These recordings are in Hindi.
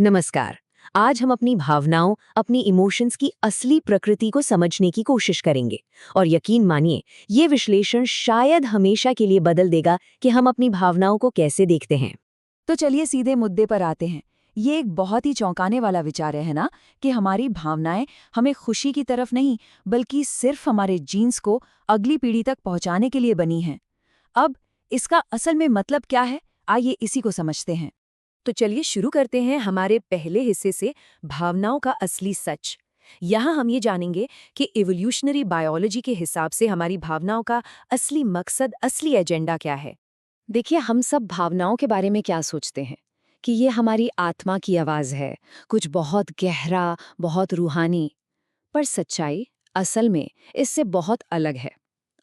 नमस्कार। आज हम अपनी भावनाओं, अपनी इमोशंस की असली प्रकृति को समझने की कोशिश करेंगे। और यकीन मानिए, ये विश्लेषण शायद हमेशा के लिए बदल देगा कि हम अपनी भावनाओं को कैसे देखते हैं। तो चलिए सीधे मुद्दे पर आते हैं। ये एक बहुत ही चौंकाने वाला विचार है ना, कि हमारी भावनाएं हमें खुशी की तरफ नहीं, बल्कि सिर्फ हमारे जीन्स को अगली पीढ़ी तक पहुंचाने के लिए बनी हैं। अब इसका असल में मतलब क्या है, आइए इसी को समझते हैं। तो चलिए शुरू करते हैं हमारे पहले हिस्से से, भावनाओं का असली सच। यहाँ हम ये जानेंगे कि इवोल्यूशनरी बायोलॉजी के हिसाब से हमारी भावनाओं का असली मकसद, असली एजेंडा क्या है। देखिए, हम सब भावनाओं के बारे में क्या सोचते हैं कि ये हमारी आत्मा की आवाज़ है, कुछ बहुत गहरा, बहुत रूहानी। पर सच्चाई असल में इससे बहुत अलग है।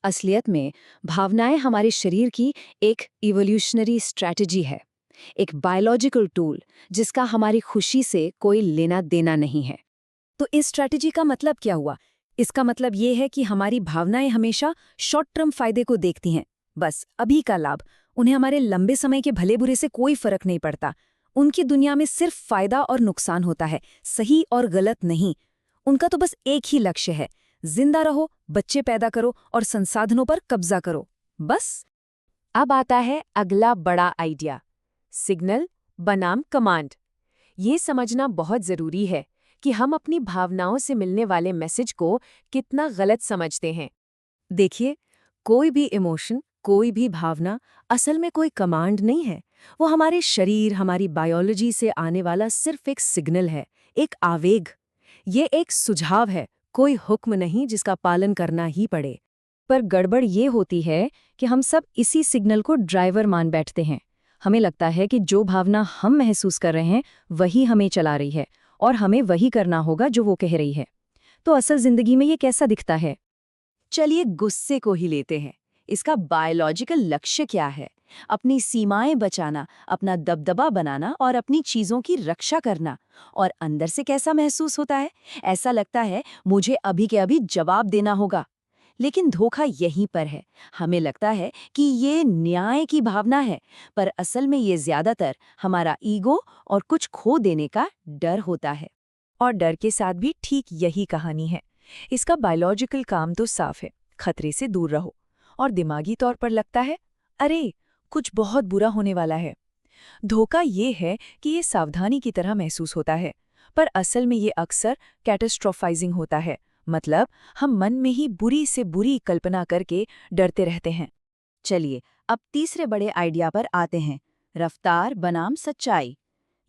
असलियत में भावनाएं हमारे शरीर की एक इवोल्यूशनरी स्ट्रैटेजी है, एक बायोलॉजिकल टूल जिसका हमारी खुशी से कोई लेना देना नहीं है। तो इस स्ट्रैटेजी का मतलब क्या हुआ? इसका मतलब ये है कि हमारी भावनाएं हमेशा शॉर्ट टर्म फायदे को देखती हैं, बस अभी का लाभ। उन्हें हमारे लंबे समय के भले बुरे से कोई फर्क नहीं पड़ता। उनकी दुनिया में सिर्फ फायदा और नुकसान होता है, सही और गलत नहीं। उनका तो बस एक ही लक्ष्य है, जिंदा रहो, बच्चे पैदा करो और संसाधनों पर कब्जा करो, बस। अब आता है अगला बड़ा आइडिया, सिग्नल बनाम कमांड। ये समझना बहुत जरूरी है कि हम अपनी भावनाओं से मिलने वाले मैसेज को कितना गलत समझते हैं। देखिए, कोई भी इमोशन, कोई भी भावना असल में कोई कमांड नहीं है। वो हमारे शरीर, हमारी बायोलॉजी से आने वाला सिर्फ एक सिग्नल है, एक आवेग। ये एक सुझाव है, कोई हुक्म नहीं जिसका पालन करना ही पड़े। पर गड़बड़ ये होती है कि हम सब इसी सिग्नल को ड्राइवर मान बैठते हैं। हमें लगता है कि जो भावना हम महसूस कर रहे हैं वही हमें चला रही है, और हमें वही करना होगा जो वो कह रही है। तो असल जिंदगी में ये कैसा दिखता है? चलिए गुस्से को ही लेते हैं। इसका बायोलॉजिकल लक्ष्य क्या है? अपनी सीमाएं बचाना, अपना दबदबा बनाना और अपनी चीजों की रक्षा करना। और अंदर से कैसा महसूस होता है? ऐसा लगता है मुझे अभी के अभी जवाब देना होगा। लेकिन धोखा यहीं पर है। हमें लगता है कि ये न्याय की भावना है, पर असल में ये ज्यादातर हमारा ईगो और कुछ खो देने का डर होता है। और डर के साथ भी ठीक यही कहानी है। इसका बायोलॉजिकल काम तो साफ है, खतरे से दूर रहो। और दिमागी तौर पर लगता है, अरे कुछ बहुत बुरा होने वाला है। धोखा ये है कि ये सावधानी की तरह महसूस होता है, पर असल में ये अक्सर कैटास्ट्रोफाइजिंग होता है। मतलब हम मन में ही बुरी से बुरी कल्पना करके डरते रहते हैं। चलिए अब तीसरे बड़े आइडिया पर आते हैं, रफ्तार बनाम सच्चाई।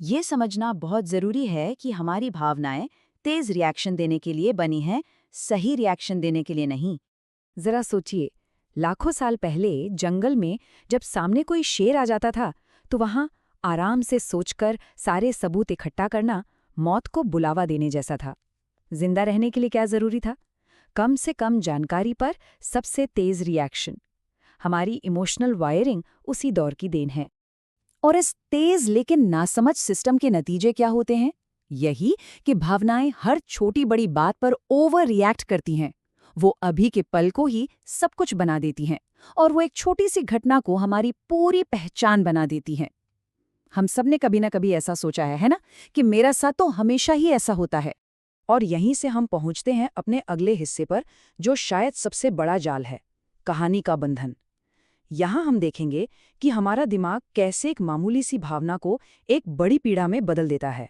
ये समझना बहुत जरूरी है कि हमारी भावनाएं तेज रिएक्शन देने के लिए बनी हैं, सही रिएक्शन देने के लिए नहीं। जरा सोचिए, लाखों साल पहले जंगल में जब सामने कोई शेर आ जाता था, तो वहां आराम से सोचकर सारे सबूत इकट्ठा करना मौत को बुलावा देने जैसा था। जिंदा रहने के लिए क्या जरूरी था? कम से कम जानकारी पर सबसे तेज रिएक्शन। हमारी इमोशनल वायरिंग उसी दौर की देन है। और इस तेज लेकिन नासमझ सिस्टम के नतीजे क्या होते हैं? यही कि भावनाएं हर छोटी बड़ी बात पर ओवर रिएक्ट करती हैं। वो अभी के पल को ही सब कुछ बना देती हैं, और वो एक छोटी सी घटना को हमारी पूरी पहचान बना देती हैं। हम सब ने कभी ना कभी ऐसा सोचा है ना, कि मेरा साथ तो हमेशा ही ऐसा होता है। और यहीं से हम पहुंचते हैं अपने अगले हिस्से पर, जो शायद सबसे बड़ा जाल है, कहानी का बंधन। यहाँ हम देखेंगे कि हमारा दिमाग कैसे एक मामूली सी भावना को एक बड़ी पीड़ा में बदल देता है।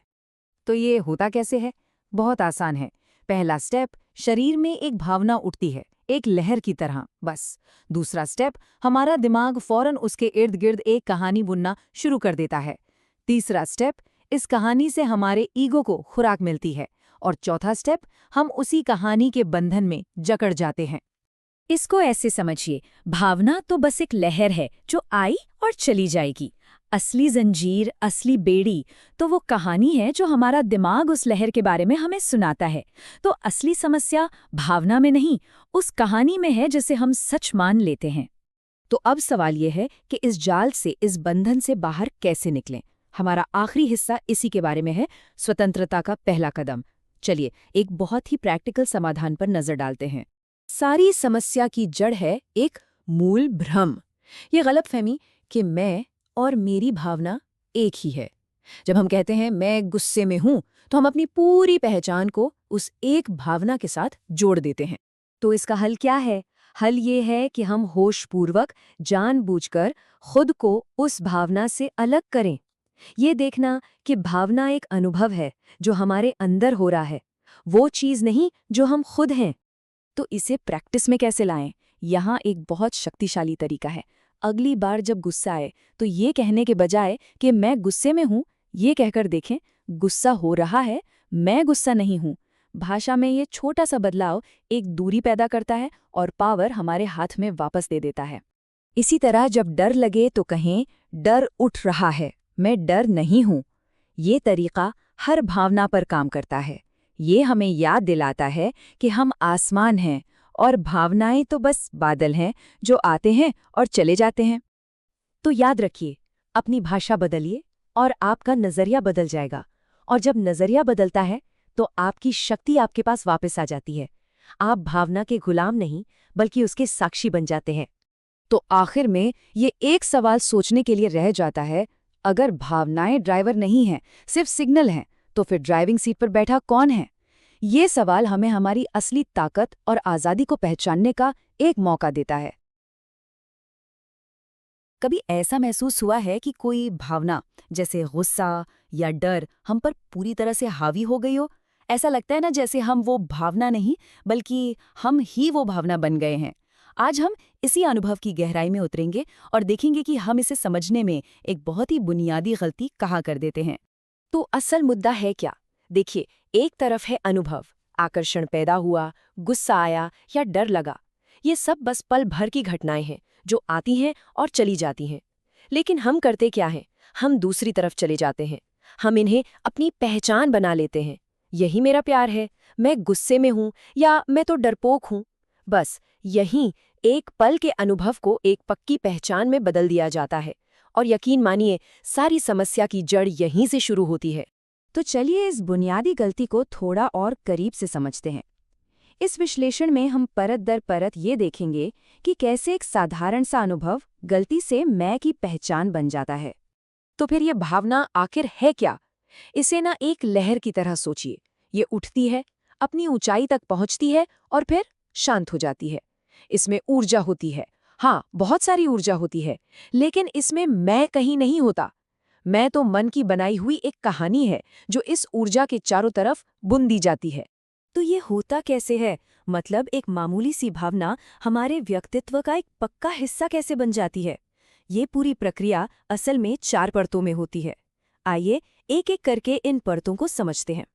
तो ये होता कैसे है? बहुत आसान है। पहला स्टेप, शरीर में एक भावना उठती है, एक लहर की तरह, बस। दूसरा स्टेप, हमारा दिमाग फौरन उसके इर्द गिर्द एक कहानी बुनना शुरू कर देता है। तीसरा स्टेप, इस कहानी से हमारे ईगो को खुराक मिलती है। और चौथा स्टेप, हम उसी कहानी के बंधन में जकड़ जाते हैं। इसको ऐसे समझिए, भावना तो बस एक लहर है जो आई और चली जाएगी। असली जंजीर, असली बेड़ी तो वो कहानी है जो हमारा दिमाग उस लहर के बारे में हमें सुनाता है। तो असली समस्या भावना में नहीं, उस कहानी में है जिसे हम सच मान लेते हैं। तो अब सवाल ये है कि इस जाल से, इस बंधन से बाहर कैसे निकलें। हमारा आखिरी हिस्सा इसी के बारे में है, स्वतंत्रता का पहला कदम। चलिए एक बहुत ही प्रैक्टिकल समाधान पर नजर डालते हैं। सारी समस्या की जड़ है एक मूल भ्रम, ये गलतफहमी कि मैं और मेरी भावना एक ही है। जब हम कहते हैं मैं गुस्से में हूं, तो हम अपनी पूरी पहचान को उस एक भावना के साथ जोड़ देते हैं। तो इसका हल क्या है? हल ये है कि हम होशपूर्वक, जानबूझकर खुद को उस भावना से अलग करें। ये देखना कि भावना एक अनुभव है जो हमारे अंदर हो रहा है, वो चीज़ नहीं जो हम खुद हैं। तो इसे प्रैक्टिस में कैसे लाएं? यहाँ एक बहुत शक्तिशाली तरीका है। अगली बार जब गुस्सा आए तो ये कहने के बजाय कि मैं गुस्से में हूँ, ये कहकर देखें, गुस्सा हो रहा है, मैं गुस्सा नहीं हूँ। भाषा में ये छोटा सा बदलाव एक दूरी पैदा करता है और पावर हमारे हाथ में वापस दे देता है। इसी तरह जब डर लगे तो कहें, डर उठ रहा है, मैं डर नहीं हूँ। ये तरीका हर भावना पर काम करता है। ये हमें याद दिलाता है कि हम आसमान हैं और भावनाएं तो बस बादल हैं जो आते हैं और चले जाते हैं। तो याद रखिए, अपनी भाषा बदलिए और आपका नजरिया बदल जाएगा। और जब नजरिया बदलता है तो आपकी शक्ति आपके पास वापस आ जाती है। आप भावना के गुलाम नहीं, बल्कि उसके साक्षी बन जाते हैं। तो आखिर में ये एक सवाल सोचने के लिए रह जाता है, अगर भावनाएं ड्राइवर नहीं हैं, सिर्फ सिग्नल हैं, तो फिर ड्राइविंग सीट पर बैठा कौन है? ये सवाल हमें हमारी असली ताकत और आज़ादी को पहचानने का एक मौका देता है। कभी ऐसा महसूस हुआ है कि कोई भावना, जैसे गुस्सा या डर, हम पर पूरी तरह से हावी हो गई हो? ऐसा लगता है ना जैसे हम वो भावना नहीं, बल्कि हम ही वो भावना बन गए हैं। आज हम इसी अनुभव की गहराई में उतरेंगे और देखेंगे कि हम इसे समझने में एक बहुत ही बुनियादी गलती कहाँ कर देते हैं। तो असल मुद्दा है क्या? देखिए, एक तरफ है अनुभव, आकर्षण पैदा हुआ, गुस्सा आया या डर लगा। ये सब बस पल भर की घटनाएं हैं जो आती हैं और चली जाती हैं। लेकिन हम करते क्या हैं? हम दूसरी तरफ चले जाते हैं। हम इन्हें अपनी पहचान बना लेते हैं। यही मेरा प्यार है, मैं गुस्से में हूं, या मैं तो डरपोक हूं। बस यहीं एक पल के अनुभव को एक पक्की पहचान में बदल दिया जाता है। और यकीन मानिए, सारी समस्या की जड़ यहीं से शुरू होती है। तो चलिए इस बुनियादी गलती को थोड़ा और करीब से समझते हैं। इस विश्लेषण में हम परत दर परत ये देखेंगे कि कैसे एक साधारण सा अनुभव गलती से मैं की पहचान बन जाता है। तो फिर ये भावना आखिर है क्या? इसे ना एक लहर की तरह सोचिए। ये उठती है, अपनी ऊंचाई तक पहुंचती है और फिर शांत हो जाती है। इसमें ऊर्जा होती है, हाँ, बहुत सारी ऊर्जा होती है, लेकिन इसमें मैं कहीं नहीं होता। मैं तो मन की बनाई हुई एक कहानी है जो इस ऊर्जा के चारों तरफ बुन दी जाती है। तो ये होता कैसे है? मतलब एक मामूली सी भावना हमारे व्यक्तित्व का एक पक्का हिस्सा कैसे बन जाती है? ये पूरी प्रक्रिया असल में 4 परतों में होती है। आइए एक एक करके इन परतों को समझते हैं।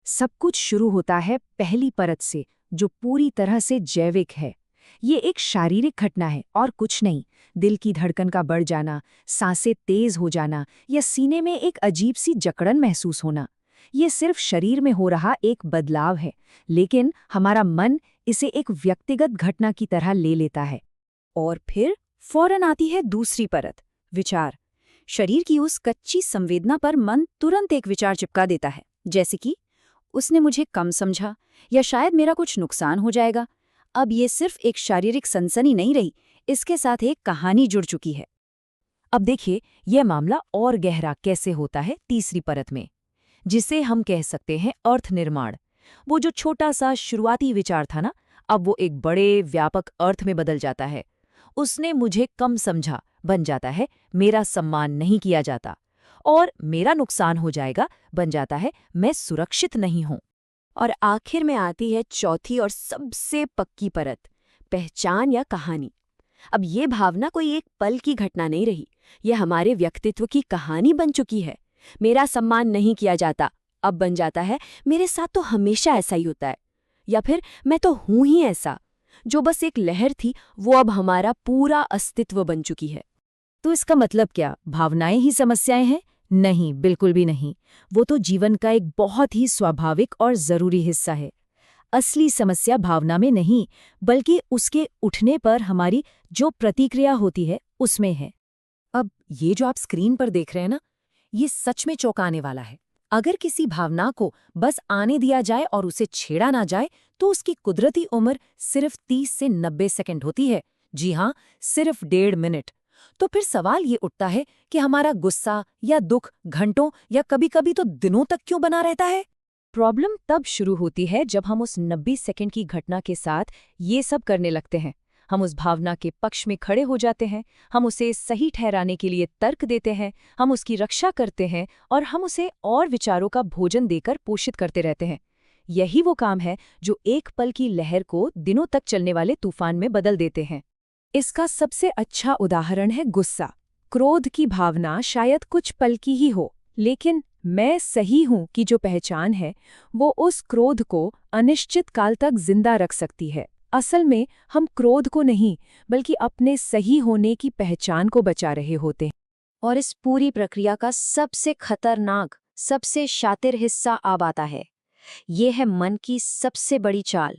सब कुछ शुरू होता है पहली परत से, जो पूरी तरह से जैविक है। ये एक शारीरिक घटना है और कुछ नहीं। दिल की धड़कन का बढ़ जाना, सांसें तेज हो जाना या सीने में एक अजीब सी जकड़न महसूस होना, ये सिर्फ शरीर में हो रहा एक बदलाव है, लेकिन हमारा मन इसे एक व्यक्तिगत घटना की तरह ले लेता है। और फिर फौरन आती है दूसरी परत, विचार। शरीर की उस कच्ची संवेदना पर मन तुरंत एक विचार चिपका देता है, जैसे कि उसने मुझे कम समझा या शायद मेरा कुछ नुकसान हो जाएगा। अब ये सिर्फ एक शारीरिक सनसनी नहीं रही, इसके साथ एक कहानी जुड़ चुकी है। अब देखिए, यह मामला और गहरा कैसे होता है तीसरी परत में, जिसे हम कह सकते हैं अर्थ निर्माण। वो जो छोटा सा शुरुआती विचार था ना, अब वो एक बड़े व्यापक अर्थ में बदल जाता है। उसने मुझे कम समझा बन जाता है मेरा सम्मान नहीं किया जाता, और मेरा नुकसान हो जाएगा बन जाता है मैं सुरक्षित नहीं हूं। और आखिर में आती है चौथी और सबसे पक्की परत, पहचान या कहानी। अब ये भावना कोई एक पल की घटना नहीं रही, यह हमारे व्यक्तित्व की कहानी बन चुकी है। मेरा सम्मान नहीं किया जाता अब बन जाता है मेरे साथ तो हमेशा ऐसा ही होता है, या फिर मैं तो हूं ही ऐसा। जो बस एक लहर थी वो अब हमारा पूरा अस्तित्व बन चुकी है। तो इसका मतलब क्या, भावनाएं ही समस्याएं हैं? नहीं, बिल्कुल भी नहीं। वो तो जीवन का एक बहुत ही स्वाभाविक और जरूरी हिस्सा है। असली समस्या भावना में नहीं, बल्कि उसके उठने पर हमारी जो प्रतिक्रिया होती है उसमें है। अब ये जो आप स्क्रीन पर देख रहे हैं ना, ये सच में चौंकाने वाला है। अगर किसी भावना को बस आने दिया जाए और उसे छेड़ा ना जाए तो उसकी कुदरती उम्र सिर्फ 30 से 90 सेकंड होती है। जी हाँ, सिर्फ 1.5 मिनट। तो फिर सवाल ये उठता है कि हमारा गुस्सा या दुख घंटों या कभी-कभी तो दिनों तक क्यों बना रहता है? प्रॉब्लम तब शुरू होती है जब हम उस 90 सेकंड की घटना के साथ ये सब करने लगते हैं। हम उस भावना के पक्ष में खड़े हो जाते हैं, हम उसे सही ठहराने के लिए तर्क देते हैं, हम उसकी रक्षा करते हैं और हम उसे और विचारों का भोजन देकर पोषित करते रहते हैं। यही वो काम है जो एक पल की लहर को दिनों तक चलने वाले तूफान में बदल देते हैं। इसका सबसे अच्छा उदाहरण है गुस्सा। क्रोध की भावना शायद कुछ पल की ही हो, लेकिन मैं सही हूं की जो पहचान है वो उस क्रोध को अनिश्चित काल तक जिंदा रख सकती है। असल में हम क्रोध को नहीं बल्कि अपने सही होने की पहचान को बचा रहे होते हैं। और इस पूरी प्रक्रिया का सबसे खतरनाक, सबसे शातिर हिस्सा अब आता है। ये है मन की सबसे बड़ी चाल,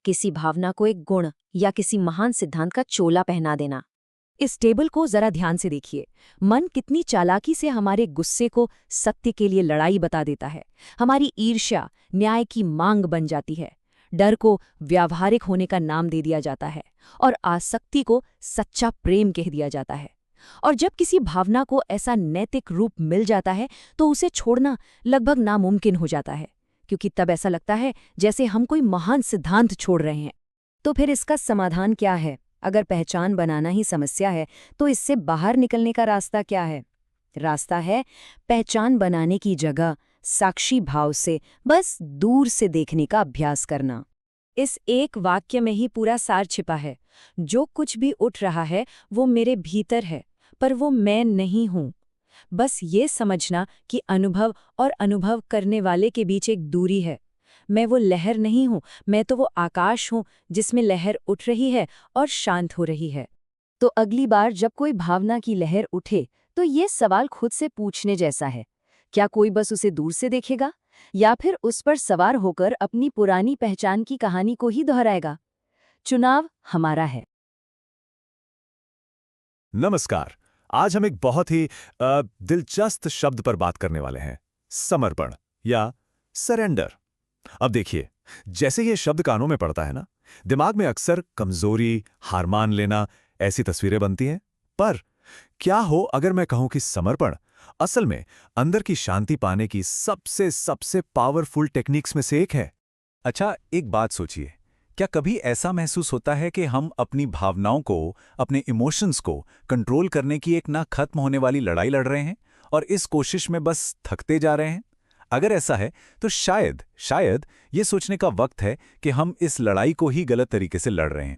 किसी भावना को एक गुण या किसी महान सिद्धांत का चोला पहना देना। इस टेबल को जरा ध्यान से देखिए। मन कितनी चालाकी से हमारे गुस्से को सत्य के लिए लड़ाई बता देता है, हमारी ईर्ष्या न्याय की मांग बन जाती है, डर को व्यावहारिक होने का नाम दे दिया जाता है और आसक्ति को सच्चा प्रेम कह दिया जाता है। और जब किसी भावना को ऐसा नैतिक रूप मिल जाता है तो उसे छोड़ना लगभग नामुमकिन हो जाता है, क्योंकि तब ऐसा लगता है जैसे हम कोई महान सिद्धांत छोड़ रहे हैं। तो फिर इसका समाधान क्या है? अगर पहचान बनाना ही समस्या है तो इससे बाहर निकलने का रास्ता क्या है? रास्ता है पहचान बनाने की जगह साक्षी भाव से बस दूर से देखने का अभ्यास करना। इस एक वाक्य में ही पूरा सार छिपा है। जो कुछ भी उठ रहा है वो मेरे भीतर है, पर वो मैं नहीं हूं। बस ये समझना कि अनुभव और अनुभव करने वाले के बीच एक दूरी है। मैं वो लहर नहीं हूं, मैं तो वो आकाश हूं जिसमें लहर उठ रही है और शांत हो रही है। तो अगली बार जब कोई भावना की लहर उठे तो ये सवाल खुद से पूछने जैसा है, क्या कोई बस उसे दूर से देखेगा या फिर उस पर सवार होकर अपनी पुरानी पहचान की कहानी को ही दोहराएगा? चुनाव हमारा है। नमस्कार। आज हम एक बहुत ही दिलचस्प शब्द पर बात करने वाले हैं, समर्पण या सरेंडर। अब देखिए, जैसे ये शब्द कानों में पड़ता है ना, दिमाग में अक्सर कमजोरी, हार मान लेना ऐसी तस्वीरें बनती हैं। पर क्या हो अगर मैं कहूं कि समर्पण असल में अंदर की शांति पाने की सबसे सबसे पावरफुल टेक्निक्स में से एक है? अच्छा, एक बात सोचिए, क्या कभी ऐसा महसूस होता है कि हम अपनी भावनाओं को, अपने इमोशंस को कंट्रोल करने की एक ना खत्म होने वाली लड़ाई लड़ रहे हैं और इस कोशिश में बस थकते जा रहे हैं? अगर ऐसा है तो शायद ये सोचने का वक्त है कि हम इस लड़ाई को ही गलत तरीके से लड़ रहे हैं।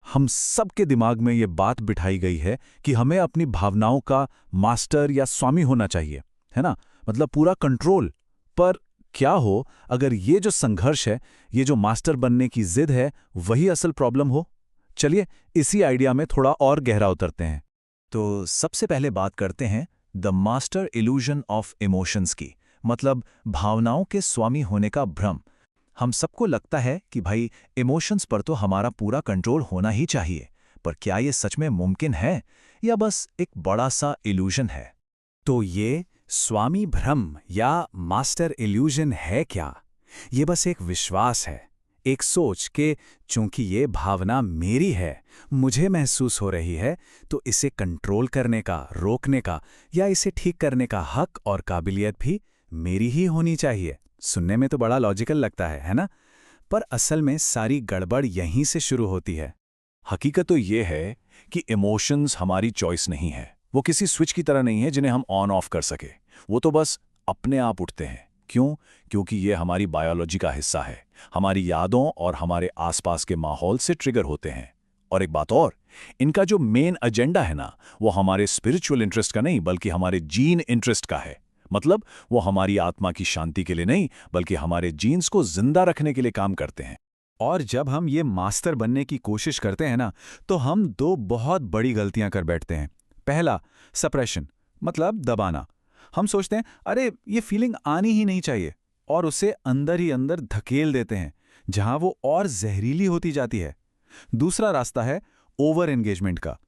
हम सबके दिमाग में ये बात बिठाई गई है कि हमें अपनी भावनाओं का मास्टर या स्वामी होना चाहिए, है ना? मतलब पूरा कंट्रोल। पर क्या हो अगर ये जो संघर्ष है, ये जो मास्टर बनने की जिद है, वही असल प्रॉब्लम हो? चलिए इसी आइडिया में थोड़ा और गहरा उतरते हैं। तो सबसे पहले बात करते हैं the master illusion of emotions की, मतलब भावनाओं के स्वामी होने का भ्रम। हम सबको लगता है कि भाई इमोशंस पर तो हमारा पूरा कंट्रोल होना ही चाहिए, पर क्या ये सच में मुमकिन है या बस एक बड़ा सा इल्यूजन है? तो ये स्वामी भ्रम या मास्टर इल्यूजन है क्या? ये बस एक विश्वास है, एक सोच कि चूंकि ये भावना मेरी है, मुझे महसूस हो रही है, तो इसे कंट्रोल करने का, रोकने का या इसे ठीक करने का हक और काबिलियत भी मेरी ही होनी चाहिए। सुनने में तो बड़ा लॉजिकल लगता है ना? पर असल में सारी गड़बड़ यहीं से शुरू होती है। हकीकत तो ये है कि इमोशंस हमारी चॉइस नहीं है। वो किसी स्विच की तरह नहीं है जिन्हें हम ऑन ऑफ कर सके। वो तो बस अपने आप उठते हैं। क्यों? क्योंकि ये हमारी बायोलॉजी का हिस्सा है, हमारी यादों और हमारे आसपास के माहौल से ट्रिगर होते हैं। और एक बात और, इनका जो मेन एजेंडा है ना, वो हमारे स्पिरिचुअल इंटरेस्ट का नहीं बल्कि हमारे जीन इंटरेस्ट का है। मतलब वो हमारी आत्मा की शांति के लिए नहीं बल्कि हमारे जीन्स को जिंदा रखने के लिए काम करते हैं। और जब हम ये मास्टर बनने की कोशिश करते हैं ना, तो हम दो बहुत बड़ी गलतियां कर बैठते हैं। पहला, सप्रेशन, मतलब दबाना। हम सोचते हैं अरे ये फीलिंग आनी ही नहीं चाहिए और उसे अंदर ही अंदर धकेल देते हैं, जहां वो और जहरीली होती जाती है। दूसरा रास्ता है ओवर एंगेजमेंट का,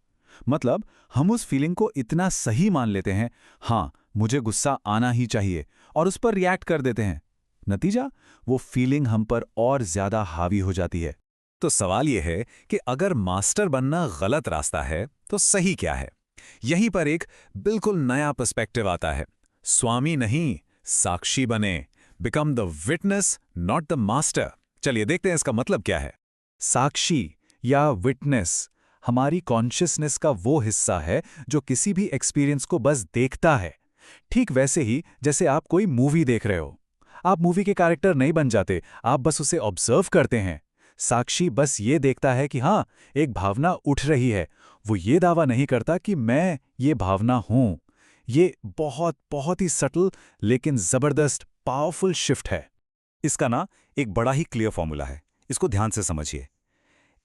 मतलब हम उस फीलिंग को इतना सही मान लेते हैं, हाँ मुझे गुस्सा आना ही चाहिए, और उस पर रिएक्ट कर देते हैं। नतीजा, वो फीलिंग हम पर और ज्यादा हावी हो जाती है। तो सवाल यह है कि अगर मास्टर बनना गलत रास्ता है तो सही क्या है? यहीं पर एक बिल्कुल नया पर्सपेक्टिव आता है। स्वामी नहीं, साक्षी बने। Become the witness, not the master. चलिए देखते हैं इसका मतलब क्या है। साक्षी या विटनेस हमारी कॉन्शियसनेस का वो हिस्सा है जो किसी भी एक्सपीरियंस को बस देखता है। ठीक वैसे ही जैसे आप कोई मूवी देख रहे हो। आप मूवी के कैरेक्टर नहीं बन जाते, आप बस उसे ऑब्जर्व करते हैं। साक्षी बस ये देखता है कि हाँ, एक भावना उठ रही है। वो ये दावा नहीं करता कि मैं ये भावना हूं। ये बहुत बहुत ही सटल लेकिन जबरदस्त पावरफुल शिफ्ट है। इसका ना एक बड़ा ही क्लियर फॉर्मूला है, इसको ध्यान से समझिए।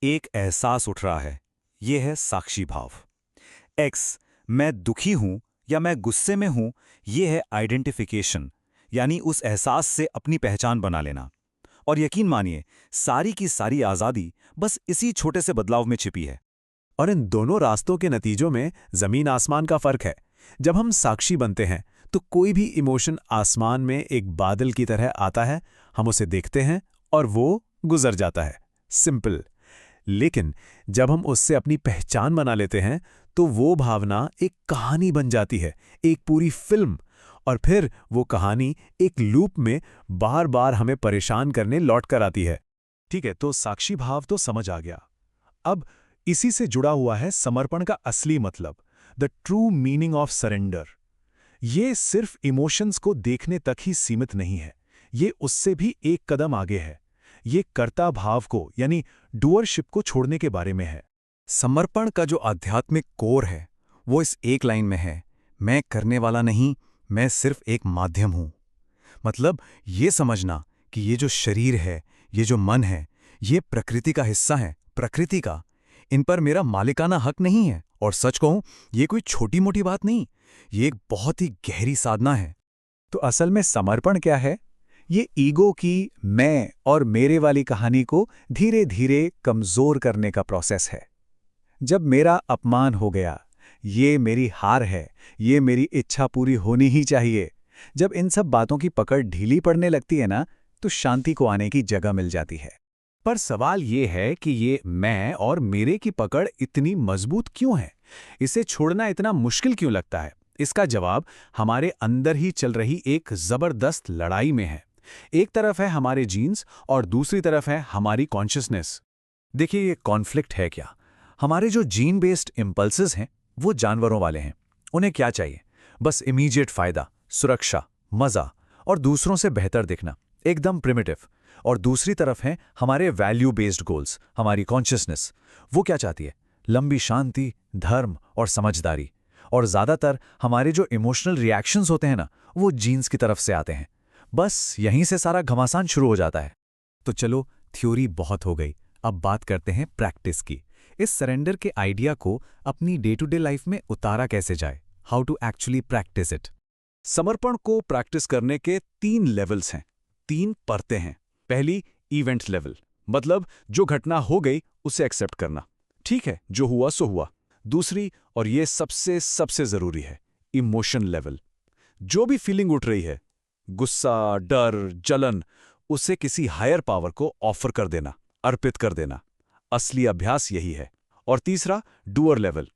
एक एहसास उठ रहा है, ये है साक्षी भाव। एक्स, मैं दुखी हूं या मैं गुस्से में हूं, ये है आइडेंटिफिकेशन, यानी उस एहसास से अपनी पहचान बना लेना। और यकीन मानिए, सारी की सारी आज़ादी बस इसी छोटे से बदलाव में छिपी है। और इन दोनों रास्तों के नतीजों में जमीन आसमान का फर्क है। जब हम साक्षी बनते हैं तो कोई भी इमोशन आसमान में एक बादल की तरह आता है, हम उसे देखते हैं और वो गुजर जाता है। सिंपल। लेकिन जब हम उससे अपनी पहचान बना लेते हैं तो वो भावना एक कहानी बन जाती है, एक पूरी फिल्म। और फिर वो कहानी एक लूप में बार बार हमें परेशान करने लौट कर आती है। ठीक है, तो साक्षी भाव तो समझ आ गया। अब इसी से जुड़ा हुआ है समर्पण का असली मतलब, the true meaning of surrender. ये सिर्फ इमोशंस को देखने तक ही सीमित नहीं है, ये उससे भी एक कदम आगे है। ये कर्ता भाव को यानी डूअरशिप को छोड़ने के बारे में है। समर्पण का जो आध्यात्मिक कोर है वो इस एक लाइन में है, मैं करने वाला नहीं, मैं सिर्फ एक माध्यम हूं। मतलब ये समझना कि ये जो शरीर है, ये जो मन है, ये प्रकृति का हिस्सा है, प्रकृति का। इन पर मेरा मालिकाना हक नहीं है। और सच कहूं, ये कोई छोटी मोटी बात नहीं, ये एक बहुत ही गहरी साधना है। तो असल में समर्पण क्या है? ये ईगो की मैं और मेरे वाली कहानी को धीरे धीरे कमजोर करने का प्रोसेस है। जब मेरा अपमान हो गया, ये मेरी हार है, ये मेरी इच्छा पूरी होनी ही चाहिए, जब इन सब बातों की पकड़ ढीली पड़ने लगती है ना, तो शांति को आने की जगह मिल जाती है। पर सवाल ये है कि ये मैं और मेरे की पकड़ इतनी मजबूत क्यों है? इसे छोड़ना इतना मुश्किल क्यों लगता है? इसका जवाब हमारे अंदर ही चल रही एक जबरदस्त लड़ाई में है। एक तरफ है हमारे जीन्स और दूसरी तरफ है हमारी कॉन्शियसनेस। देखिए, ये कॉन्फ्लिक्ट है क्या? हमारे जो जीन बेस्ड इम्पल्सेस हैं वो जानवरों वाले हैं। उन्हें क्या चाहिए? बस इमीडिएट फायदा, सुरक्षा, मजा और दूसरों से बेहतर दिखना, एकदम प्रिमिटिव। और दूसरी तरफ हैं हमारे वैल्यू बेस्ड गोल्स, हमारी कॉन्शियसनेस। वो क्या चाहती है? लंबी शांति, धर्म और समझदारी। और ज्यादातर हमारे जो इमोशनल रिएक्शंस होते हैं ना, वो जीन्स की तरफ से आते हैं। बस यहीं से सारा घमासान शुरू हो जाता है। तो चलो, थ्योरी बहुत हो गई, अब बात करते हैं प्रैक्टिस की। इस सरेंडर के आइडिया को अपनी डे टू डे लाइफ में उतारा कैसे जाए? How to actually practice it? समर्पण को प्रैक्टिस करने के 3 लेवल्स हैं, 3 परतें हैं। पहली, इवेंट लेवल, मतलब जो घटना हो गई उसे एक्सेप्ट करना। ठीक है, जो हुआ सो हुआ। दूसरी, और ये सबसे जरूरी है, इमोशन लेवल। जो भी फीलिंग उठ रही है, गुस्सा, डर, जलन, उसे किसी हायर पावर को ऑफर कर देना, अर्पित कर देना। असली अभ्यास यही है। और तीसरा, डूअर लेवल,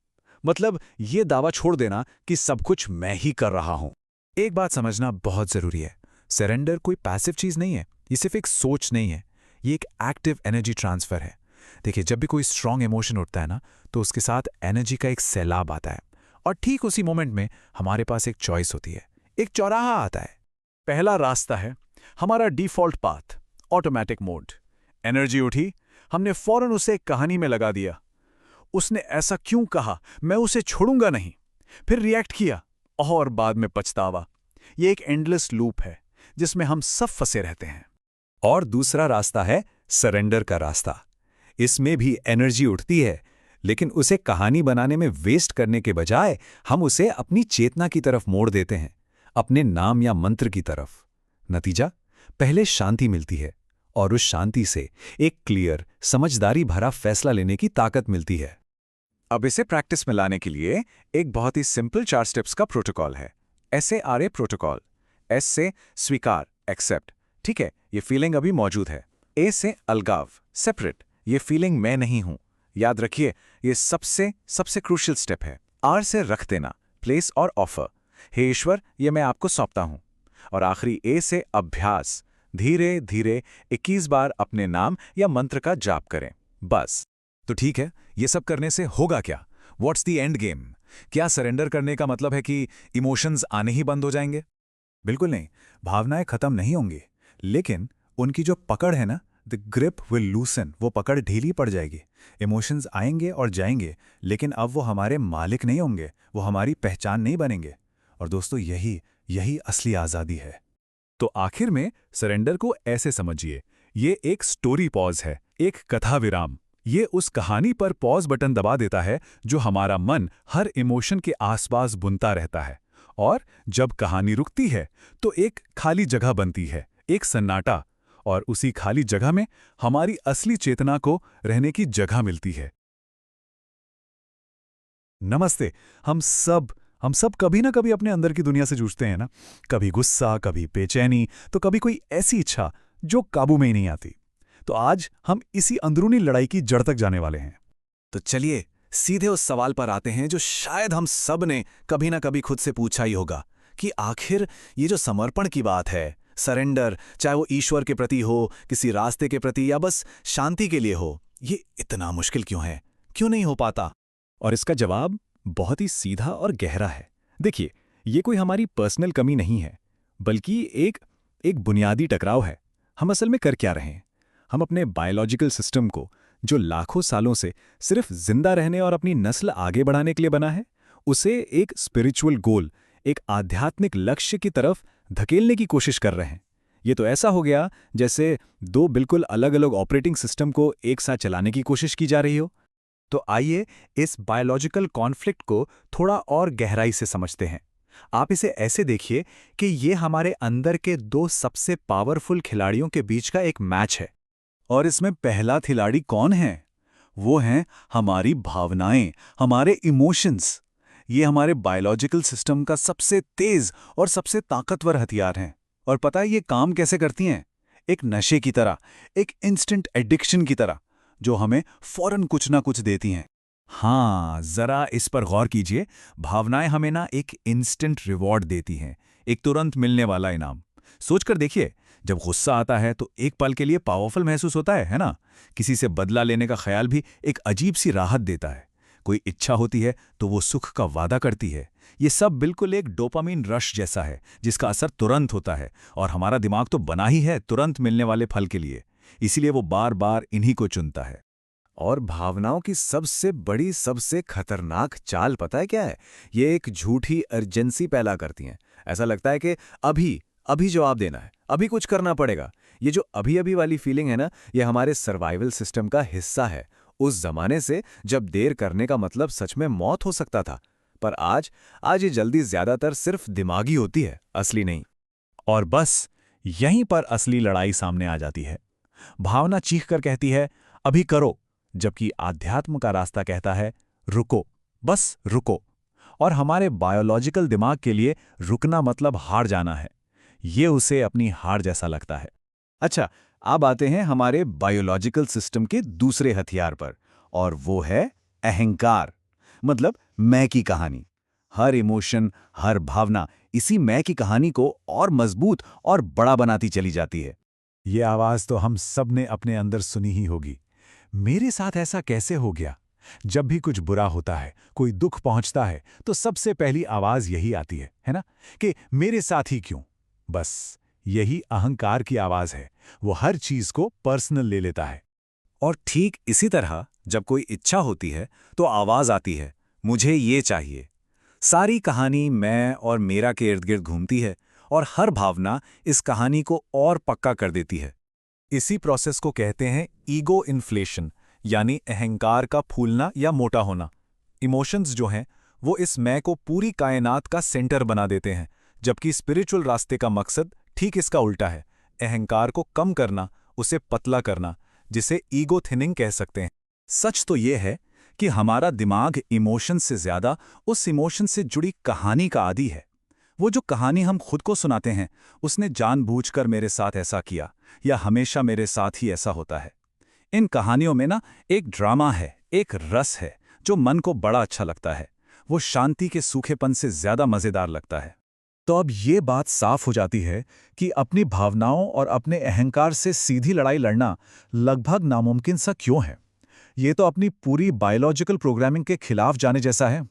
मतलब ये दावा छोड़ देना कि सब कुछ मैं ही कर रहा हूं। एक बात समझना बहुत जरूरी है, सरेंडर कोई पैसिव चीज नहीं है, ये सिर्फ एक सोच नहीं है, ये एक एक्टिव एनर्जी ट्रांसफर है। देखिए, जब भी कोई स्ट्रांग इमोशन उठता है ना, तो उसके साथ एनर्जी का एक सैलाब आता है। और ठीक उसी मोमेंट में हमारे पास एक चॉइस होती है, एक चौराहा आता है। पहला रास्ता है हमारा default path, automatic mode. Energy उठी, हमने फौरन उसे एक कहानी में लगा दिया। उसने ऐसा क्यों कहा, मैं उसे छोड़ूंगा नहीं। फिर रिएक्ट किया और बाद में पछतावा। ये एक एंडलेस लूप है जिसमें हम सब फंसे रहते हैं। और दूसरा रास्ता है सरेंडर का रास्ता। इसमें भी एनर्जी उठती है, लेकिन उसे कहानी बनाने में वेस्ट करने के बजाय हम उसे अपनी चेतना की तरफ मोड़ देते हैं, अपने नाम या मंत्र की तरफ। नतीजा, पहले शांति मिलती है और उस शांति से एक क्लियर, समझदारी भरा फैसला लेने की ताकत मिलती है। अब इसे प्रैक्टिस में लाने के लिए एक बहुत ही सिंपल 4 स्टेप्स का प्रोटोकॉल है, SARA प्रोटोकॉल। S से स्वीकार, एक्सेप्ट, ठीक है, ये फीलिंग अभी मौजूद है। A से अलगाव, सेपरेट, ये फीलिंग मैं नहीं हूं। याद रखिए, ये सबसे क्रूशियल स्टेप है। आर से रख देना, प्लेस और ऑफर। हे ईश्वर, ये मैं आपको सौंपता हूं। और आखिरी ए से अभ्यास, धीरे धीरे 21 बार अपने नाम या मंत्र का जाप करें, बस। तो ठीक है, ये सब करने से होगा क्या? What's the end game? क्या सरेंडर करने का मतलब है कि इमोशंस आने ही बंद हो जाएंगे? बिल्कुल नहीं, भावनाएं खत्म नहीं होंगी, लेकिन उनकी जो पकड़ है ना, द ग्रिप विल लूसन, वो पकड़ ढीली पड़ जाएगी। इमोशंस आएंगे और जाएंगे, लेकिन अब वो हमारे मालिक नहीं होंगे, वो हमारी पहचान नहीं बनेंगे। और दोस्तों, यही असली आज़ादी है। तो आखिर में सरेंडर को ऐसे समझिए, ये एक स्टोरी पॉज है, एक कथा विराम। ये उस कहानी पर पॉज बटन दबा देता है जो हमारा मन हर इमोशन के आसपास बुनता रहता है। और जब कहानी रुकती है तो एक खाली जगह बनती है, एक सन्नाटा, और उसी खाली जगह में हमारी असली चेतना को रहने की जगह मिलती है। नमस्ते। हम सब कभी ना कभी अपने अंदर की दुनिया से जूझते हैं ना। कभी गुस्सा, कभी बेचैनी, तो कभी कोई ऐसी इच्छा जो काबू में ही नहीं आती। तो आज हम इसी अंदरूनी लड़ाई की जड़ तक जाने वाले हैं। तो चलिए सीधे उस सवाल पर आते हैं जो शायद हम सब ने कभी ना कभी खुद से पूछा ही होगा, कि आखिर ये जो समर्पण की बात है, सरेंडर, चाहे वो ईश्वर के प्रति हो, किसी रास्ते के प्रति, या बस शांति के लिए हो, ये इतना मुश्किल क्यों है, क्यों नहीं हो पाता? और इसका जवाब बहुत ही सीधा और गहरा है। देखिए, ये कोई हमारी पर्सनल कमी नहीं है, बल्कि एक बुनियादी टकराव है। हम असल में कर क्या रहे हैं? हम अपने बायोलॉजिकल सिस्टम को, जो लाखों सालों से सिर्फ जिंदा रहने और अपनी नस्ल आगे बढ़ाने के लिए बना है, उसे एक स्पिरिचुअल गोल, एक आध्यात्मिक लक्ष्य की तरफ धकेलने की कोशिश कर रहे हैं। ये तो ऐसा हो गया जैसे दो बिल्कुल अलग अलग ऑपरेटिंग सिस्टम को एक साथ चलाने की कोशिश की जा रही हो। तो आइए इस बायोलॉजिकल कॉन्फ्लिक्ट को थोड़ा और गहराई से समझते हैं। आप इसे ऐसे देखिए कि ये हमारे अंदर के दो सबसे पावरफुल खिलाड़ियों के बीच का एक मैच है। और इसमें पहला खिलाड़ी कौन है? वो हैं हमारी भावनाएं, हमारे इमोशंस। ये हमारे बायोलॉजिकल सिस्टम का सबसे तेज और सबसे ताकतवर हथियार हैं। और पता है ये काम कैसे करती हैं? एक नशे की तरह, एक इंस्टेंट एडिक्शन की तरह, जो हमें फौरन कुछ ना कुछ देती हैं। हाँ, जरा इस पर गौर कीजिए। भावनाएं हमें ना एक इंस्टेंट रिवॉर्ड देती हैं, एक तुरंत मिलने वाला इनाम। सोचकर देखिए, जब गुस्सा आता है तो एक पल के लिए पावरफुल महसूस होता है ना? किसी से बदला लेने का ख्याल भी एक अजीब सी राहत देता है। कोई इच्छा होती है तो वो सुख का वादा करती है। ये सब बिल्कुल एक डोपामीन रश जैसा है, जिसका असर तुरंत होता है। और हमारा दिमाग तो बना ही है तुरंत मिलने वाले फल के लिए, इसीलिए वो बार बार इन्हीं को चुनता है। और भावनाओं की सबसे बड़ी, सबसे खतरनाक चाल पता है क्या है? ये एक झूठी अर्जेंसी पैदा करती हैं। ऐसा लगता है कि अभी जवाब देना है, अभी कुछ करना पड़ेगा। ये जो अभी वाली फीलिंग है ना, ये हमारे सर्वाइवल सिस्टम का हिस्सा है, उस जमाने से जब देर करने का मतलब सच में मौत हो सकता था। पर आज ये जल्दी ज्यादातर सिर्फ दिमागी होती है, असली नहीं। और बस यहीं पर असली लड़ाई सामने आ जाती है। भावना चीख कर कहती है अभी करो, जबकि आध्यात्म का रास्ता कहता है रुको, बस रुको। और हमारे बायोलॉजिकल दिमाग के लिए रुकना मतलब हार जाना है। ये उसे अपनी हार जैसा लगता है। अच्छा, अब आते हैं हमारे बायोलॉजिकल सिस्टम के दूसरे हथियार पर, और वो है अहंकार, मतलब मैं की कहानी। हर इमोशन, हर भावना इसी मैं की कहानी को और मजबूत और बड़ा बनाती चली जाती है। ये आवाज तो हम सब ने अपने अंदर सुनी ही होगी। मेरे साथ ऐसा कैसे हो गया? जब भी कुछ बुरा होता है, कोई दुख पहुंचता है, तो सबसे पहली आवाज यही आती है ना, कि मेरे साथ ही क्यों? बस यही अहंकार की आवाज है। वो हर चीज को पर्सनल ले लेता है। और ठीक इसी तरह जब कोई इच्छा होती है तो आवाज आती है, मुझे ये चाहिए। सारी कहानी मैं और मेरा के इर्द गिर्द घूमती है, और हर भावना इस कहानी को और पक्का कर देती है। इसी प्रोसेस को कहते हैं ईगो इन्फ्लेशन, यानी अहंकार का फूलना या मोटा होना। इमोशंस जो हैं वो इस मैं को पूरी कायनात का सेंटर बना देते हैं, जबकि स्पिरिचुअल रास्ते का मकसद ठीक इसका उल्टा है, अहंकार को कम करना, उसे पतला करना, जिसे ईगो थिनिंग कह सकते हैं। सच तो ये है कि हमारा दिमाग इमोशन से ज्यादा उस इमोशन से जुड़ी कहानी का आदी है। वो जो कहानी हम खुद को सुनाते हैं, उसने जानबूझकर मेरे साथ ऐसा किया, या हमेशा मेरे साथ ही ऐसा होता है। इन कहानियों में ना एक ड्रामा है, एक रस है, जो मन को बड़ा अच्छा लगता है। वो शांति के सूखेपन से ज्यादा मजेदार लगता है। तो अब ये बात साफ हो जाती है कि अपनी भावनाओं और अपने अहंकार से सीधी लड़ाई लड़ना लगभग नामुमकिन सा क्यों है। ये तो अपनी पूरी बायोलॉजिकल प्रोग्रामिंग के खिलाफ जाने जैसा है।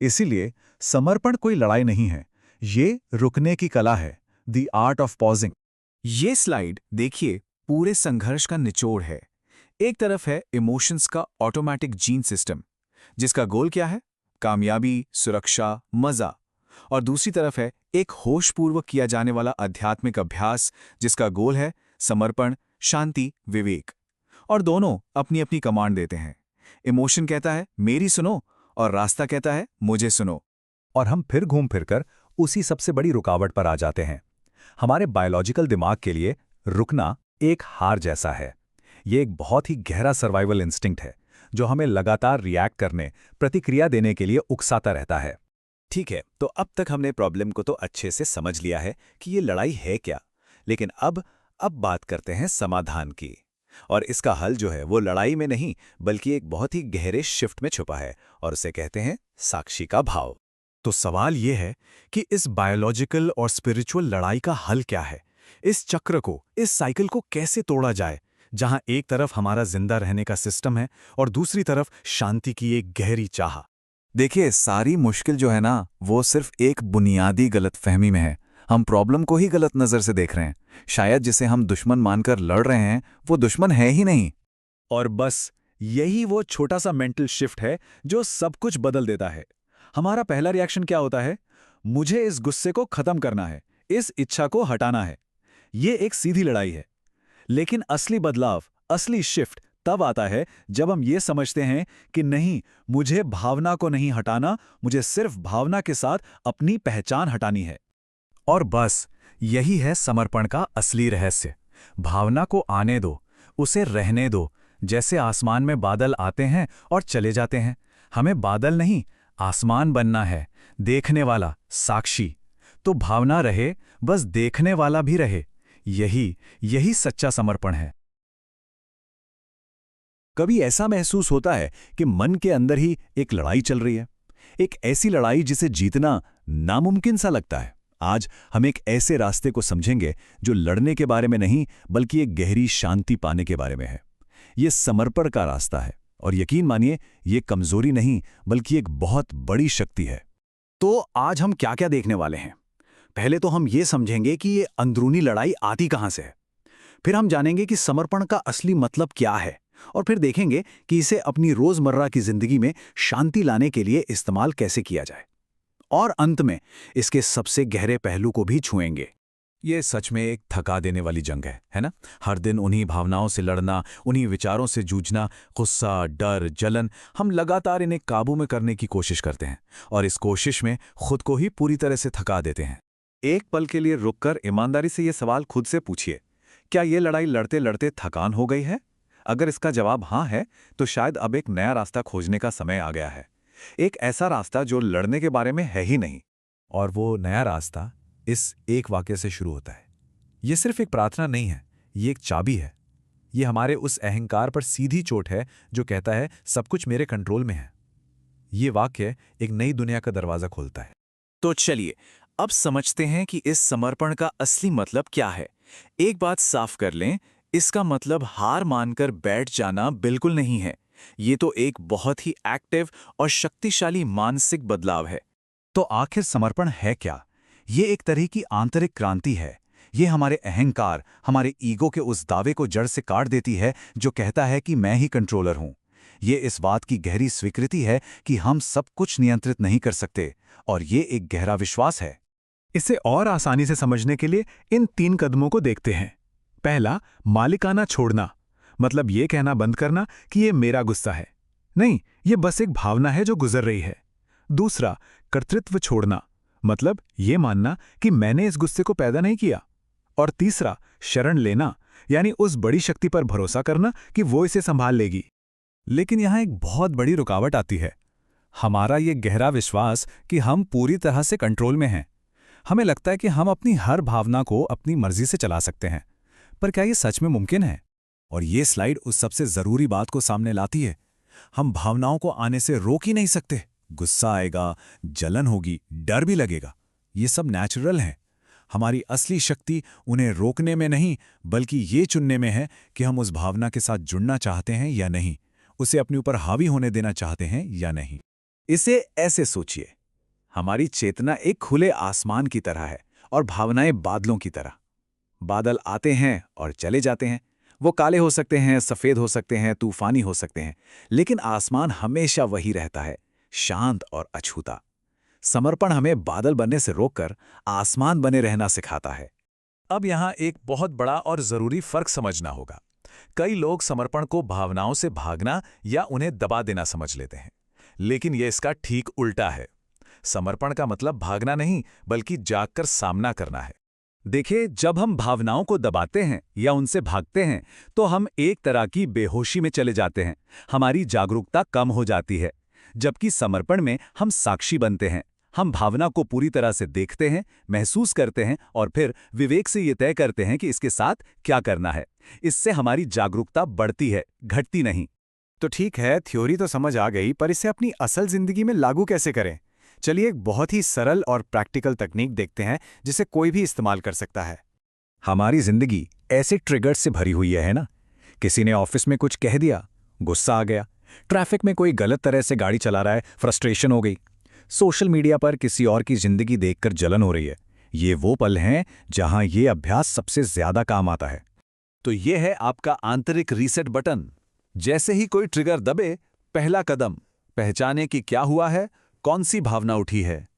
इसीलिए समर्पण कोई लड़ाई नहीं है, ये रुकने की कला है, द आर्ट ऑफ पॉजिंग। ये स्लाइड देखिए पूरे संघर्ष का निचोड़ है। एक तरफ है इमोशंस का ऑटोमेटिक जीन सिस्टम, जिसका गोल क्या है? कामयाबी, सुरक्षा, मजा। और दूसरी तरफ है एक होशपूर्वक किया जाने वाला आध्यात्मिक अभ्यास, जिसका गोल है समर्पण, शांति, विवेक। और दोनों अपनी अपनी कमांड देते हैं। इमोशन कहता है मेरी सुनो, और रास्ता कहता है मुझे सुनो। और हम फिर घूम फिरकर उसी सबसे बड़ी रुकावट पर आ जाते हैं। हमारे बायोलॉजिकल दिमाग के लिए रुकना एक हार जैसा है। ये एक बहुत ही गहरा सर्वाइवल इंस्टिंक्ट है, जो हमें लगातार रिएक्ट करने, प्रतिक्रिया देने के लिए उकसाता रहता है। ठीक है, तो अब तक हमने प्रॉब्लम को तो अच्छे से समझ लिया है कि ये लड़ाई है क्या। लेकिन अब बात करते हैं समाधान की। और इसका हल जो है वो लड़ाई में नहीं, बल्कि एक बहुत ही गहरे शिफ्ट में छुपा है, और उसे कहते हैं साक्षी का भाव। तो सवाल ये है कि इस बायोलॉजिकल और स्पिरिचुअल लड़ाई का हल क्या है? इस चक्र को, इस साइकिल को कैसे तोड़ा जाए, जहां एक तरफ हमारा जिंदा रहने का सिस्टम है और दूसरी तरफ शांति की एक गहरी चाह। देखिए, सारी मुश्किल जो है ना, वो सिर्फ एक बुनियादी गलतफहमी में है। हम प्रॉब्लम को ही गलत नज़र से देख रहे हैं। शायद जिसे हम दुश्मन मानकर लड़ रहे हैं, वो दुश्मन है ही नहीं। और बस यही वो छोटा सा मेंटल शिफ्ट है जो सब कुछ बदल देता है। हमारा पहला रिएक्शन क्या होता है? मुझे इस गुस्से को खत्म करना है, इस इच्छा को हटाना है। ये एक सीधी लड़ाई है। लेकिन असली बदलाव, असली शिफ्ट तब आता है जब हम ये समझते हैं कि नहीं, मुझे भावना को नहीं हटाना, मुझे सिर्फ भावना के साथ अपनी पहचान हटानी है। और बस यही है समर्पण का असली रहस्य। भावना को आने दो, उसे रहने दो। जैसे आसमान में बादल आते हैं और चले जाते हैं, हमें बादल नहीं, आसमान बनना है, देखने वाला, साक्षी। तो भावना रहे, बस देखने वाला भी रहे। यही सच्चा समर्पण है। कभी ऐसा महसूस होता है कि मन के अंदर ही एक लड़ाई चल रही है, एक ऐसी लड़ाई जिसे जीतना नामुमकिन सा लगता है। आज हम एक ऐसे रास्ते को समझेंगे जो लड़ने के बारे में नहीं, बल्कि एक गहरी शांति पाने के बारे में है। ये समर्पण का रास्ता है, और यकीन मानिए, ये कमजोरी नहीं, बल्कि एक बहुत बड़ी शक्ति है। तो आज हम क्या क्या देखने वाले हैं? पहले तो हम ये समझेंगे कि ये अंदरूनी लड़ाई आती कहाँ से है। फिर हम जानेंगे कि समर्पण का असली मतलब क्या है, और फिर देखेंगे कि इसे अपनी रोजमर्रा की जिंदगी में शांति लाने के लिए इस्तेमाल कैसे किया जाए। और अंत में इसके सबसे गहरे पहलू को भी छुएंगे। ये सच में एक थका देने वाली जंग है ना? हर दिन उन्हीं भावनाओं से लड़ना, उन्हीं विचारों से जूझना, गुस्सा, डर, जलन, हम लगातार इन्हें काबू में करने की कोशिश करते हैं, और इस कोशिश में खुद को ही पूरी तरह से थका देते हैं। एक पल के लिए रुककर ईमानदारी से ये सवाल खुद से पूछिए, क्या ये लड़ाई लड़ते लड़ते थकान हो गई है? अगर इसका जवाब हाँ है, तो शायद अब एक नया रास्ता खोजने का समय आ गया है। एक ऐसा रास्ता जो लड़ने के बारे में है ही नहीं। और वो नया रास्ता इस एक वाक्य से शुरू होता है। ये सिर्फ एक प्रार्थना नहीं है, ये एक चाबी है। ये हमारे उस अहंकार पर सीधी चोट है जो कहता है सब कुछ मेरे कंट्रोल में है। ये वाक्य एक नई दुनिया का दरवाजा खोलता है। तो चलिए अब समझते हैं कि इस समर्पण का असली मतलब क्या है। एक बात साफ कर लें, इसका मतलब हार मानकर बैठ जाना बिल्कुल नहीं है। ये तो एक बहुत ही एक्टिव और शक्तिशाली मानसिक बदलाव है। तो आखिर समर्पण है क्या? ये एक तरह की आंतरिक क्रांति है। ये हमारे अहंकार, हमारे ईगो के उस दावे को जड़ से काट देती है जो कहता है कि मैं ही कंट्रोलर हूं। ये इस बात की गहरी स्वीकृति है कि हम सब कुछ नियंत्रित नहीं कर सकते, और ये एक गहरा विश्वास है। इसे और आसानी से समझने के लिए इन 3 कदमों को देखते हैं। पहला, मालिकाना छोड़ना, मतलब ये कहना बंद करना कि ये मेरा गुस्सा है, नहीं, ये बस एक भावना है जो गुजर रही है। दूसरा, कर्तृत्व छोड़ना, मतलब ये मानना कि मैंने इस गुस्से को पैदा नहीं किया। और तीसरा, शरण लेना, यानी उस बड़ी शक्ति पर भरोसा करना कि वो इसे संभाल लेगी। लेकिन यहाँ एक बहुत बड़ी रुकावट आती है, हमारा ये गहरा विश्वास कि हम पूरी तरह से कंट्रोल में हैं। हमें लगता है कि हम अपनी हर भावना को अपनी मर्जी से चला सकते हैं, पर क्या ये सच में मुमकिन है? और ये स्लाइड उस सबसे जरूरी बात को सामने लाती है। हम भावनाओं को आने से रोक ही नहीं सकते, गुस्सा आएगा, जलन होगी, डर भी लगेगा। ये सब नेचुरल है। हमारी असली शक्ति उन्हें रोकने में नहीं, बल्कि ये चुनने में है कि हम उस भावना के साथ जुड़ना चाहते हैं या नहीं, उसे अपने ऊपर हावी होने देना चाहते हैं या नहीं। इसे ऐसे सोचिए, हमारी चेतना एक खुले आसमान की तरह है और भावनाएं बादलों की तरह। बादल आते हैं और चले जाते हैं। वो काले हो सकते हैं, सफ़ेद हो सकते हैं, तूफानी हो सकते हैं, लेकिन आसमान हमेशा वही रहता है, शांत और अछूता। समर्पण हमें बादल बनने से रोककर आसमान बने रहना सिखाता है। अब यहाँ एक बहुत बड़ा और ज़रूरी फ़र्क समझना होगा। कई लोग समर्पण को भावनाओं से भागना या उन्हें दबा देना समझ लेते हैं, लेकिन ये इसका ठीक उल्टा है। समर्पण का मतलब भागना नहीं, बल्कि जागकर सामना करना है। देखिए, जब हम भावनाओं को दबाते हैं या उनसे भागते हैं, तो हम एक तरह की बेहोशी में चले जाते हैं। हमारी जागरूकता कम हो जाती है। जबकि समर्पण में हम साक्षी बनते हैं। हम भावना को पूरी तरह से देखते हैं, महसूस करते हैं और फिर विवेक से ये तय करते हैं कि इसके साथ क्या करना है। इससे हमारी जागरूकता बढ़ती है, घटती नहीं। तो ठीक है, थ्योरी तो समझ आ गई, पर इसे अपनी असल जिंदगी में लागू कैसे करें? चलिए एक बहुत ही सरल और प्रैक्टिकल तकनीक देखते हैं जिसे कोई भी इस्तेमाल कर सकता है। हमारी जिंदगी ऐसे ट्रिगर्स से भरी हुई है ना? किसी ने ऑफिस में कुछ कह दिया, गुस्सा आ गया। ट्रैफिक में कोई गलत तरह से गाड़ी चला रहा है, फ्रस्ट्रेशन हो गई। सोशल मीडिया पर किसी और की जिंदगी देखकर जलन हो रही है। ये वो पल हैं जहां ये अभ्यास सबसे ज्यादा काम आता है। तो ये है आपका आंतरिक रीसेट बटन। जैसे ही कोई ट्रिगर दबे, पहला कदम पहचाने कि क्या हुआ है, कौन सी भावना उठी है।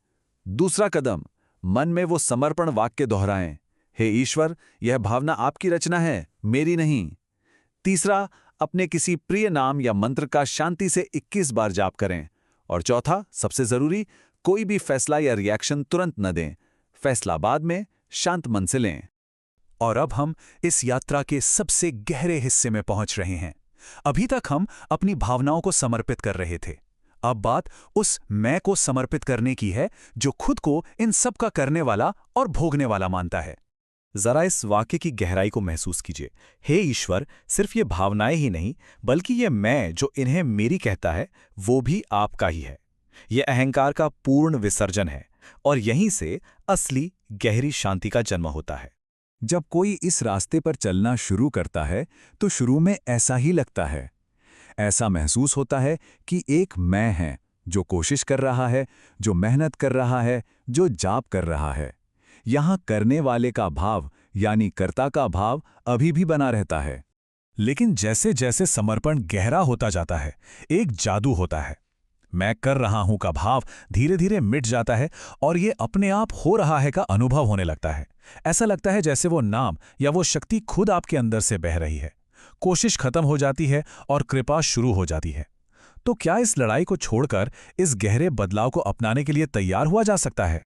दूसरा कदम, मन में वो समर्पण वाक्य दोहराएं, हे ईश्वर, यह भावना आपकी रचना है, मेरी नहीं। तीसरा, अपने किसी प्रिय नाम या मंत्र का शांति से 21 बार जाप करें। और चौथा, सबसे जरूरी, कोई भी फैसला या रिएक्शन तुरंत न दें। फैसला बाद में शांत मन से लें। और अब हम इस यात्रा के सबसे गहरे हिस्से में पहुंच रहे हैं। अभी तक हम अपनी भावनाओं को समर्पित कर रहे थे। अब बात उस मैं को समर्पित करने की है जो खुद को इन सब का करने वाला और भोगने वाला मानता है। जरा इस वाक्य की गहराई को महसूस कीजिए। हे ईश्वर, सिर्फ ये भावनाएं ही नहीं, बल्कि ये मैं जो इन्हें मेरी कहता है, वो भी आपका ही है। ये अहंकार का पूर्ण विसर्जन है और यहीं से असली गहरी शांति का जन्म होता है। जब कोई इस रास्ते पर चलना शुरू करता है तो शुरू में ऐसा ही लगता है। ऐसा महसूस होता है कि एक मैं है जो कोशिश कर रहा है, जो मेहनत कर रहा है, जो जाप कर रहा है। यहां करने वाले का भाव यानी कर्ता का भाव अभी भी बना रहता है। लेकिन जैसे जैसे समर्पण गहरा होता जाता है, एक जादू होता है। मैं कर रहा हूं का भाव धीरे धीरे मिट जाता है और ये अपने आप हो रहा है का अनुभव होने लगता है। ऐसा लगता है जैसे वो नाम या वो शक्ति खुद आपके अंदर से बह रही है। कोशिश खत्म हो जाती है और कृपा शुरू हो जाती है। तो क्या इस लड़ाई को छोड़कर इस गहरे बदलाव को अपनाने के लिए तैयार हुआ जा सकता है?